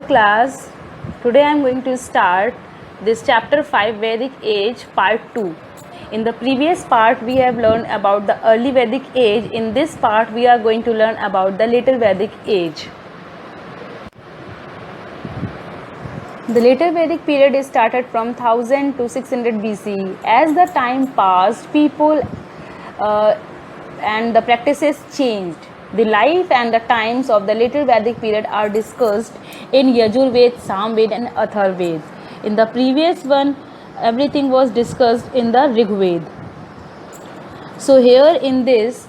Class, today I am going to start this chapter 5 Vedic Age part 2. In the previous part we have learned about the early Vedic age. In this part we are going to learn about the later Vedic age. The later Vedic period is started from 1000 to 600 BC. As the time passed, people and the practices changed. The life and the times of the later Vedic period are discussed in Yajurved, Samved and Atharved. In the previous one, everything was discussed in the Rigved. So here in this,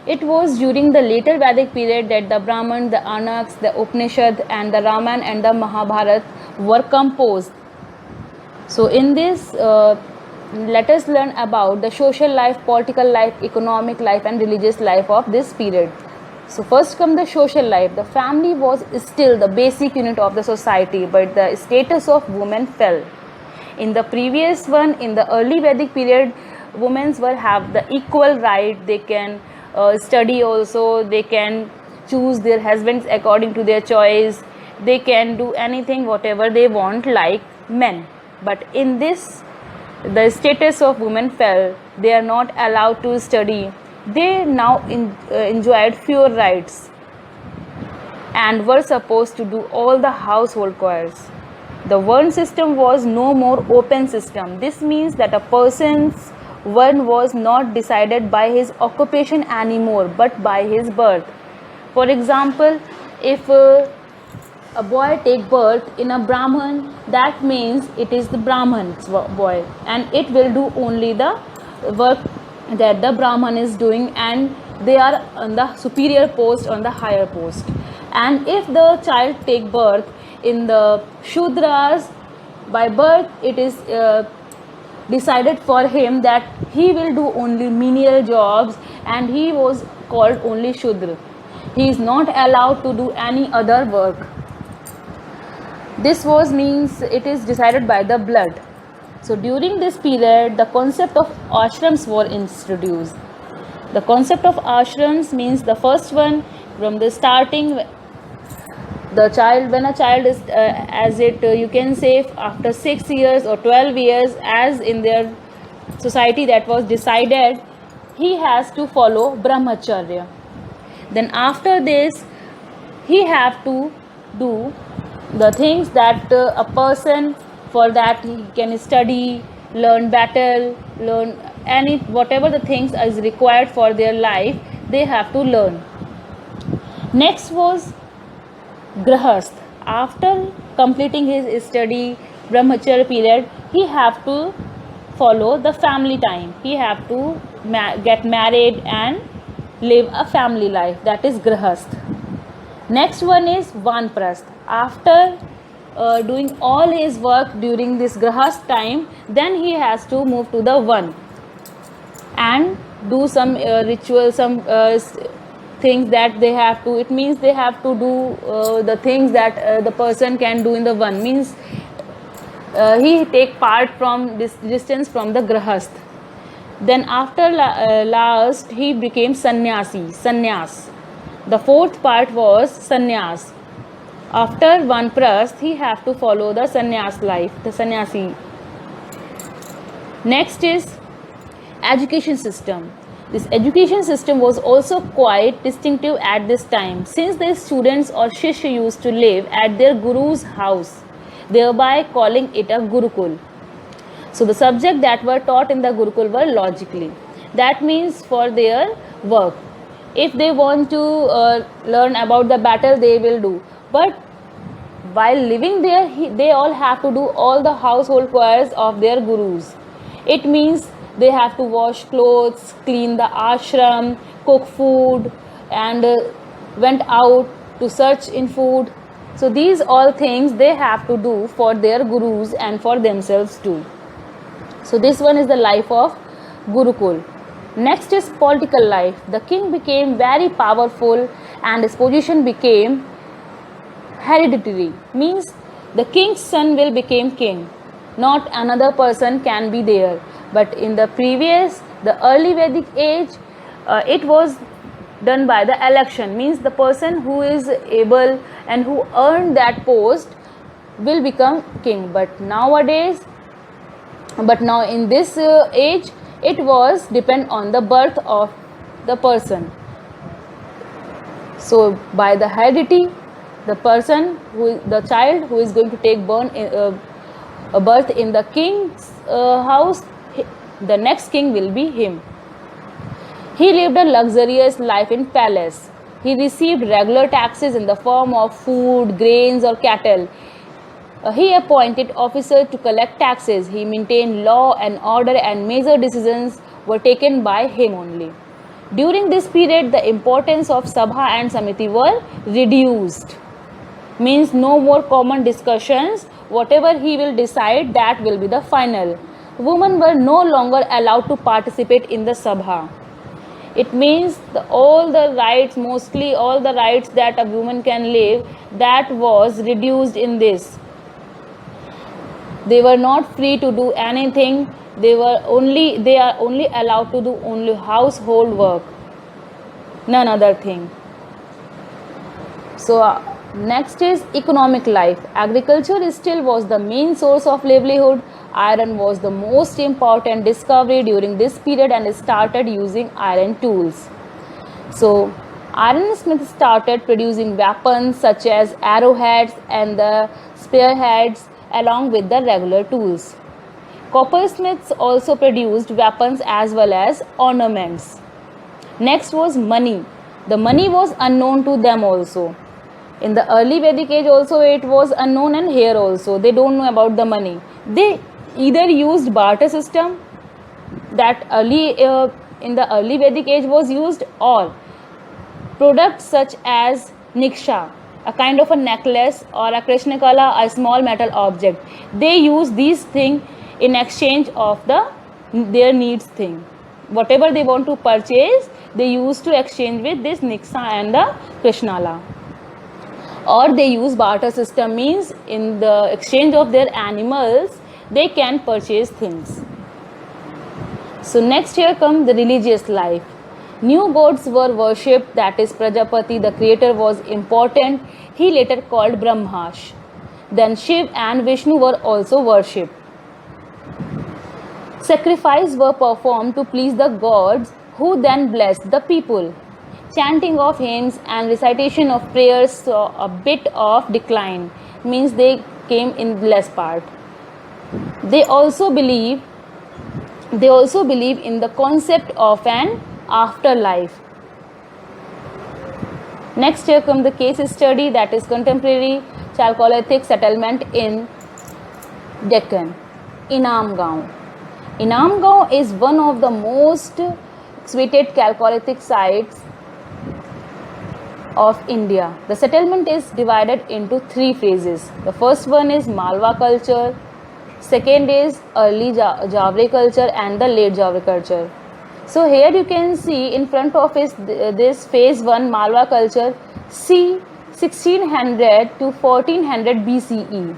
it was during the later Vedic period that the Brahman, the Anaks, the Upanishad and the Ramayana and the Mahabharata were composed. So in this, let us learn about the social life, political life, economic life and religious life of this period. So first come the social life. The family was still the basic unit of the society, but the status of women fell. In the previous one, in the early Vedic period, women were have the equal right. They can study also, they can choose their husbands according to their choice, they can do anything whatever they want like men. But in this, the status of women fell. They are not allowed to study. They now enjoyed fewer rights and were supposed to do all the household chores. The Varn system was no more open system. This means that a person's Varn was not decided by his occupation anymore, but by his birth. For example, if a boy take birth in a Brahman, that means it is the Brahman's boy, and it will do only the work that the Brahman is doing, and they are on the superior post, on the higher post. And if the child take birth in the Shudras, by birth it is decided for him that he will do only menial jobs, and he was called only Shudra. He is not allowed to do any other work. This was means it is decided by the blood. So during this period, the concept of ashrams were introduced. The concept of ashrams means the first one from the starting, the child, when a child is you can say after 6 years or 12 years, as in their society that was decided, he has to follow brahmacharya. Then after this, he have to do the things that a person, for that he can study, learn battle, learn any whatever the things is required for their life, they have to learn. Next was grahast. After completing his study brahmacharya period, he have to follow the family time. He have to get married and live a family life, that is grahast. Next one is vanprasth. After doing all his work during this grahast time, then he has to move to the van and do some ritual, some things that they have to, it means they have to do the things that the person can do in the van, means he take part from this distance from the grahast. Then after last he became sannyas. The fourth part was sannyas. After vanprasth, he have to follow the sannyas life, the sannyasi. Next is education system. This education system was also quite distinctive at this time, since the students or shishya used to live at their guru's house, thereby calling it a gurukul. So the subjects that were taught in the gurukul were logically. That means for their work. If they want to learn about the battle, they will do. But while living there, they all have to do all the household chores of their gurus. It means they have to wash clothes, clean the ashram, cook food, and went out to search in food. So these all things they have to do for their gurus and for themselves too. So this one is the life of Gurukul. Next is political life. The king became very powerful and his position became hereditary, means the king's son will become king, not another person can be there. But in the previous, the early Vedic age, it was done by the election, means the person who is able and who earned that post will become king. But nowadays, now in this age, it was depend on the birth of the person. So by the heredity, the person the child who is going to take a birth in the king's house, the next king will be him. He lived a luxurious life in palace. He received regular taxes in the form of food, grains or cattle. He appointed officers to collect taxes. He maintained law and order, and major decisions were taken by him only. During this period, the importance of Sabha and Samiti were reduced. Means no more common discussions. Whatever he will decide, that will be the final. Women were no longer allowed to participate in the Sabha. It means all the rights, mostly all the rights that a woman can live, that was reduced in this. They were not free to do anything. They are only allowed to do only household work, none other thing. So next is economic life. Agriculture still was the main source of livelihood. Iron was the most important discovery during this period and started using iron tools. So ironsmiths started producing weapons such as arrowheads and the spearheads along with the regular tools. Coppersmiths also produced weapons as well as ornaments. Next was money. The money was unknown to them also. In the early Vedic age also it was unknown, and here also they don't know about the money. They either used barter system, that in the early Vedic age was used, or products such as niksha, a kind of a necklace, or a krishnakala, a small metal object. They use these things in exchange of their needs thing. Whatever they want to purchase, they used to exchange with this niksha and the krishnala. Or they use barter system, means in the exchange of their animals they can purchase things. So next here comes the religious life. New gods were worshipped, that is Prajapati, the creator, was important. He later called Brahmash. Then Shiv and Vishnu were also worshipped. Sacrifices were performed to please the gods, who then blessed the people. Chanting of hymns and recitation of prayers saw a bit of decline, means they came in less part. They also believe in the concept of an afterlife. Next here comes the case study, that is contemporary Chalcolithic settlement in Deccan, Inamgaon. Inamgaon is one of the most excavated Chalcolithic sites of India. The settlement is divided into three phases. The first one is Malwa culture, second is early Javre culture, and the late Javre culture. So here you can see in front of this phase 1 Malwa culture, c 1600 to 1400 BCE.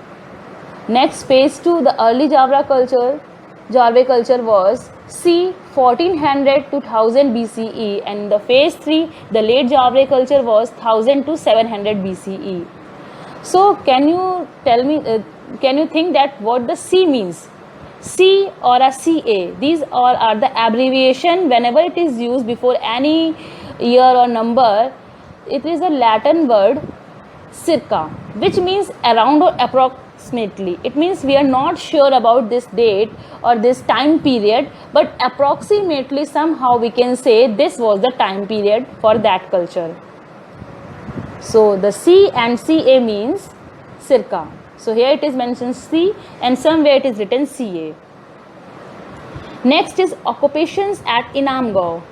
Next phase 2, the early Javre culture was c 1400 to 1000 BCE, and the phase 3, the late Javre culture, was 1000 to 700 BCE. So can you tell me, can you think that what the C means? C or a CA, these all are the abbreviation whenever it is used before any year or number. It is a Latin word circa, which means around or approximately. It means we are not sure about this date or this time period, but approximately somehow we can say this was the time period for that culture. So the C and CA means circa. So here it is mentioned C, and somewhere it is written CA. Next is occupations at Inamgaon.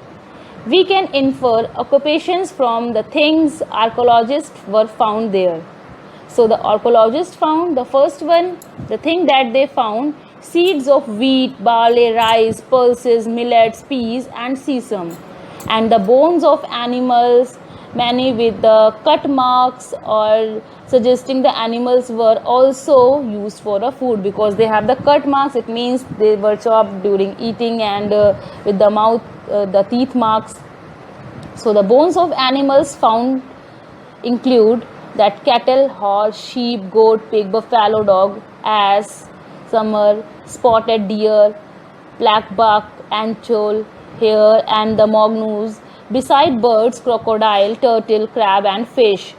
We can infer occupations from the things archaeologists were found there. So the archaeologists found, the first one, the thing that they found, seeds of wheat, barley, rice, pulses, millets, peas and sesame, and the bones of animals, many with the cut marks or suggesting the animals were also used for a food, because they have the cut marks. It means they were chopped during eating, and with the mouth, the teeth marks. So the bones of animals found include that cattle, horse, sheep, goat, pig, buffalo, dog, ass, summer, spotted deer, blackbuck, antelope, hare, and the mongoose, beside birds, crocodile, turtle, crab, and fish.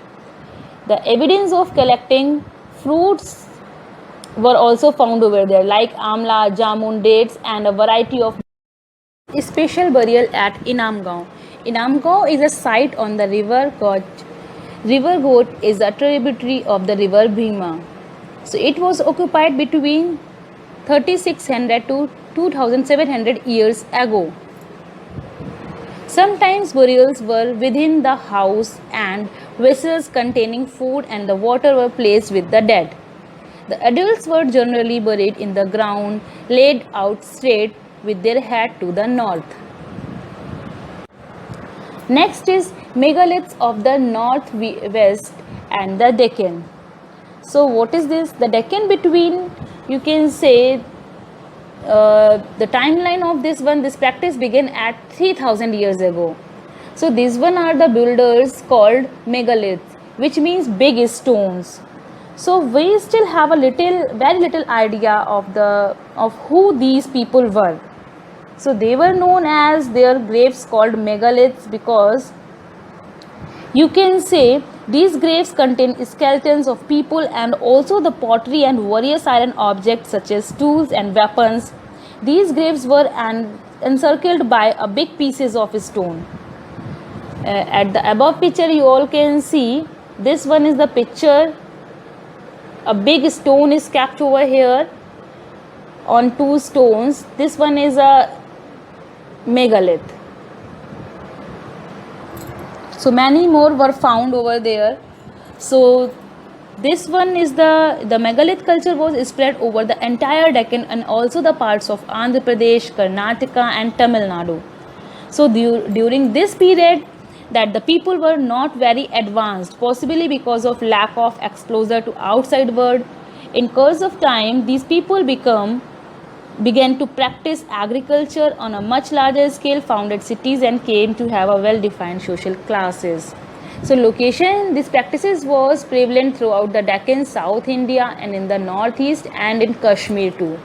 The evidence of collecting fruits were also found over there, like amla, jamun, dates, and a variety of special burial at Inamgaon. Inamgaon is a site on the river Goj. River Goj is a tributary of the river Bhima. So it was occupied between 3600 to 2700 years ago. Sometimes burials were within the house and vessels containing food and the water were placed with the dead. The adults were generally buried in the ground, laid out straight with their head to the north. Next is megaliths of the northwest and the Deccan. So what is this? The Deccan between, you can say, the timeline of this one, this practice began at 3000 years ago. So these one are the builders called megaliths, which means big stones. So we still have very little idea of who these people were. So they were known as their graves called megaliths because you can say these graves contain skeletons of people and also the pottery and various iron objects such as tools and weapons. These graves were encircled by a big pieces of stone. At the above picture you all can see, this one is the picture. A big stone is kept over here on two stones. This one is a megalith. So many more were found over there. So this one is the megalith culture was spread over the entire Deccan and also the parts of Andhra Pradesh, Karnataka and Tamil Nadu. So during this period that the people were not very advanced, possibly because of lack of exposure to outside world. In course of time, these people began to practice agriculture on a much larger scale, founded cities and came to have a well-defined social classes. So location, these practices was prevalent throughout the Deccan, South India and in the Northeast and in Kashmir too.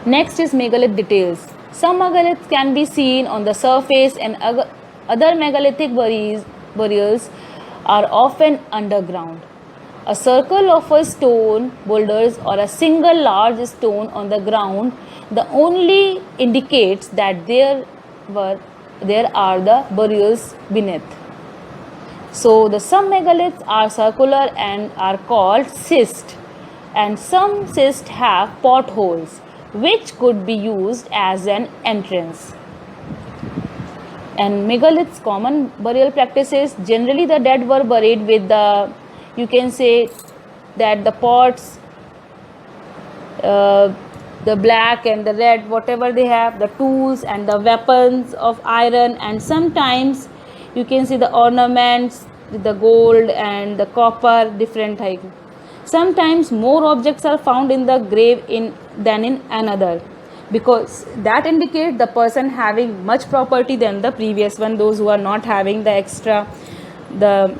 Next is megalith details. Some megaliths can be seen on the surface and other megalithic burials are often underground. A circle of a stone boulders or a single large stone on the ground the only indicates that there are the burials beneath. So the some megaliths are circular and are called cysts, and some cysts have potholes which could be used as an entrance. And megaliths common burial practices, generally the dead were buried with the, you can say that the pots, the black and the red, whatever they have, the tools and the weapons of iron, and sometimes you can see the ornaments with the gold and the copper, different type. Sometimes more objects are found in the grave than in another, because that indicates the person having much property than the previous one. Those who are not having the extra, the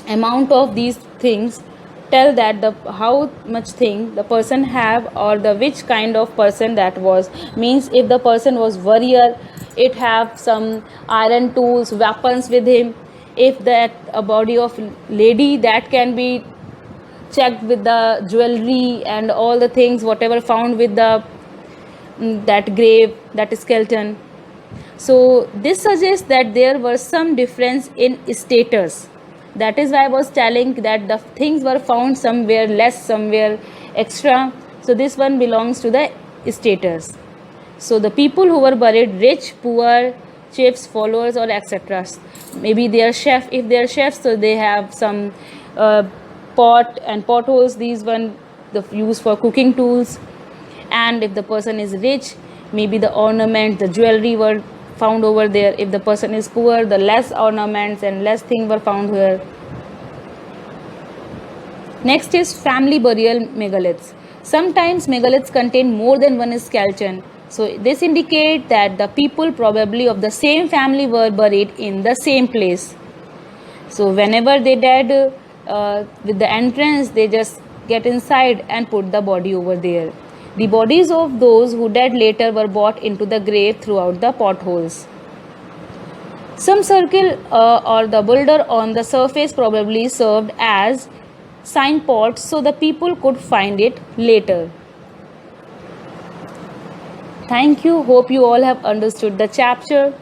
amount of these things tell that how much thing the person have or the which kind of person that was. Means if the person was warrior, it have some iron tools, weapons with him. If that a body of lady, that can be checked with the jewelry and all the things whatever found with the that grave, that skeleton. So this suggests that there was some difference in status. That is why I was telling that the things were found somewhere less, somewhere extra. So this one belongs to the status. So the people who were buried, rich, poor, chiefs, followers or etc. Maybe they are chef. If they are chefs, so they have some pot and potholes. These one the used for cooking tools. And if the person is rich, maybe the ornament, the jewelry were found over there. If the person is poor, the less ornaments and less things were found here. Next is family burial megaliths. Sometimes megaliths contain more than one skeleton. So this indicates that the people probably of the same family were buried in the same place. So whenever they died, with the entrance, they just get inside and put the body over there. The bodies of those who died later were brought into the grave throughout the potholes. Some circle or the boulder on the surface probably served as signposts so the people could find it later. Thank you. Hope you all have understood the chapter.